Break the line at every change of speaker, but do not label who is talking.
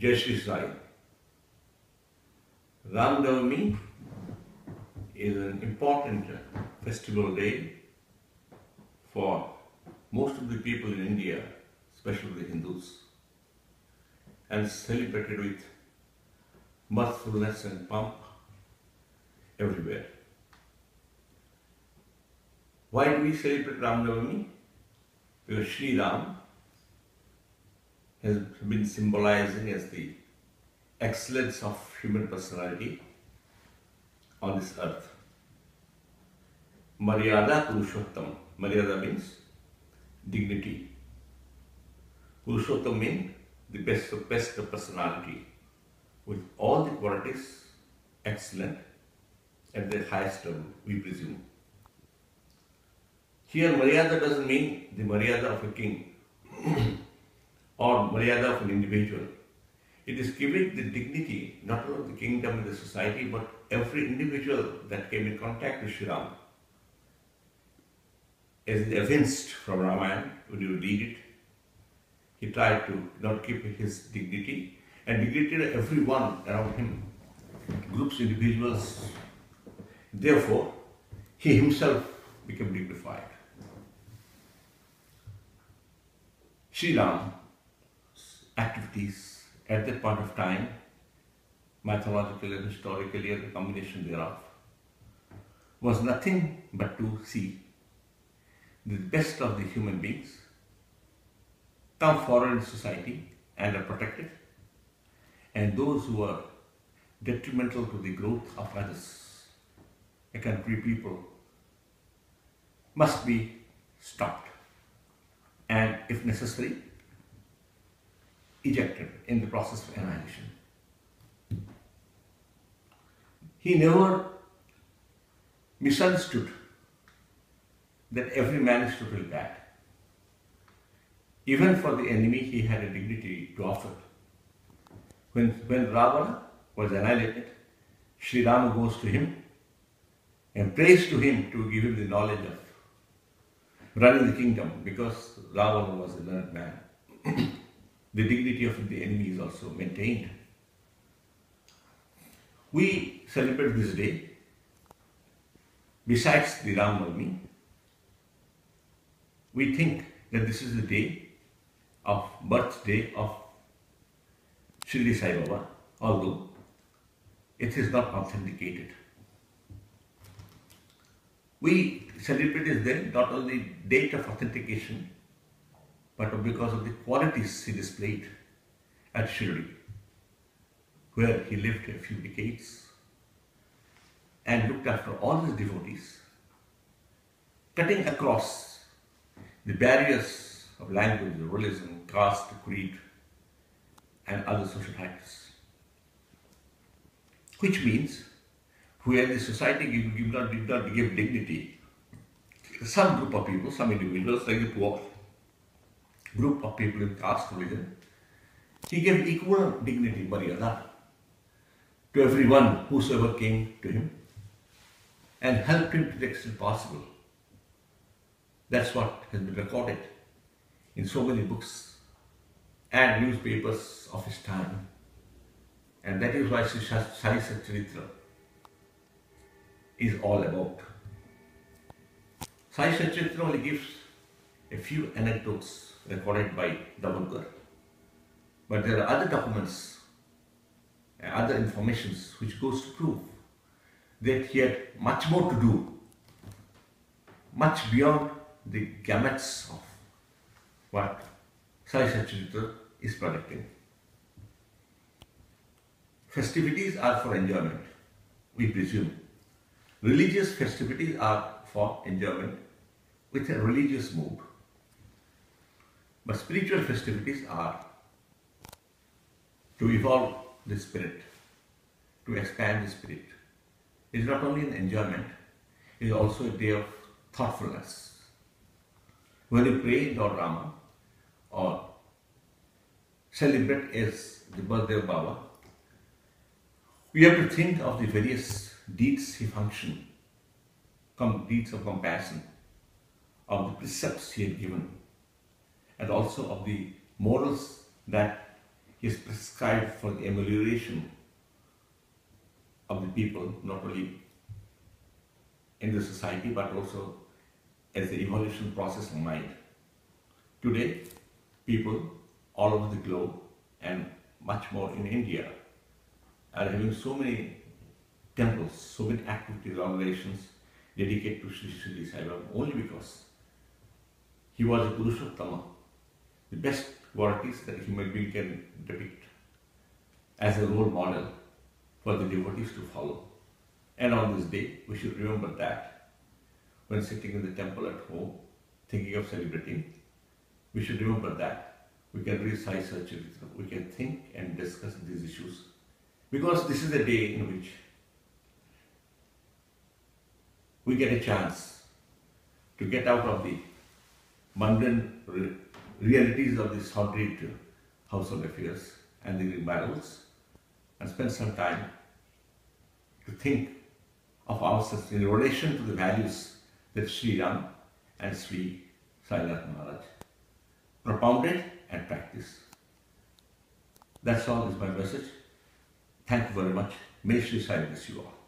Jai Shri Sai. Ram Navami is an important festival day for most of the people in India, especially the Hindus, and celebrated with mirthfulness and pomp everywhere. Why do we celebrate Ram Navami? Because Shri Ram has been symbolizing as the excellence of human personality on this earth. Maryada Purushottam. Maryada means dignity. Purushottam means the best of personality, with all the qualities excellent at the highest level, we presume. Here, Maryada doesn't mean the Maryada of a king or Maryada of an individual. It is giving the dignity not only of the kingdom and the society, but every individual that came in contact with Shri Ram. As evinced from Ramayana, when you read it, he tried to not keep his dignity and dignity to everyone around him, groups, individuals. Therefore, he himself became dignified. Shri Ram's activities at that point of time, mythologically and historically, and the combination thereof, was nothing but to see the best of the human beings come forward in society and are protected, and those who are detrimental to the growth of others, a country, people, must be stopped and, if necessary, ejected in the process of annihilation. He never misunderstood that every man is totally bad. Even for the enemy, he had a dignity to offer. When Ravana was annihilated, Shri Rama goes to him and prays to him to give him the knowledge of running the kingdom, because Ravana was a learned man. The dignity of the enemy is also maintained. We celebrate this day, besides the Ram Navami, we think that this is the day of birthday of Shri Sai Baba, although it is not authenticated. We celebrate this day not only date of authentication, but because of the qualities he displayed at Shirdi, where he lived a few decades and looked after all his devotees, cutting across the barriers of language, religion, caste, creed, and other social types. Which means, where the society did not give dignity, some group of people, some individuals, like the poor group of people in caste, religion, he gave equal dignity, Maryada, to everyone whosoever came to him and helped him to the extent possible. That's what has been recorded in so many books and newspapers of his time. And that is why Shri Satpathyji is all about. Sai Satpathyji only gives a few anecdotes recorded by Dabulkar, but there are other documents and other informations which goes to prove that he had much more to do, much beyond the gamuts of what Sai Satpathyji is projecting. Festivities are for enjoyment, we presume. Religious festivities are for enjoyment with a religious mood. But spiritual festivities are to evolve the spirit, to expand the spirit. It is not only an enjoyment, it is also a day of thoughtfulness. When you pray Lord Rama or celebrate as the birthday of Baba, we have to think of the various deeds he functioned, deeds of compassion, of the precepts he had given, and also of the morals that He has prescribed for the amelioration of the people, not only in the society but also as the evolution process of mind. Today, people all over the globe and much more in India are having so many temples, so many activities, organizations dedicated to Shri Shri Sai Baba only because he was a Purushottama, the best qualities that a human being can depict as a role model for the devotees to follow. And on this day, we should remember that when sitting in the temple at home, thinking of celebrating, we should remember that we can read Sai Satpathyji, we can think and discuss these issues, because this is a day in which we get a chance to get out of the mundane realities of this sordid household affairs and the battles and spend some time to think of ourselves in relation to the values that Sri Ram and Sri Sailath Maharaj propounded and practiced. That's all is my message. Thank you very much. May Sri Sai bless you all.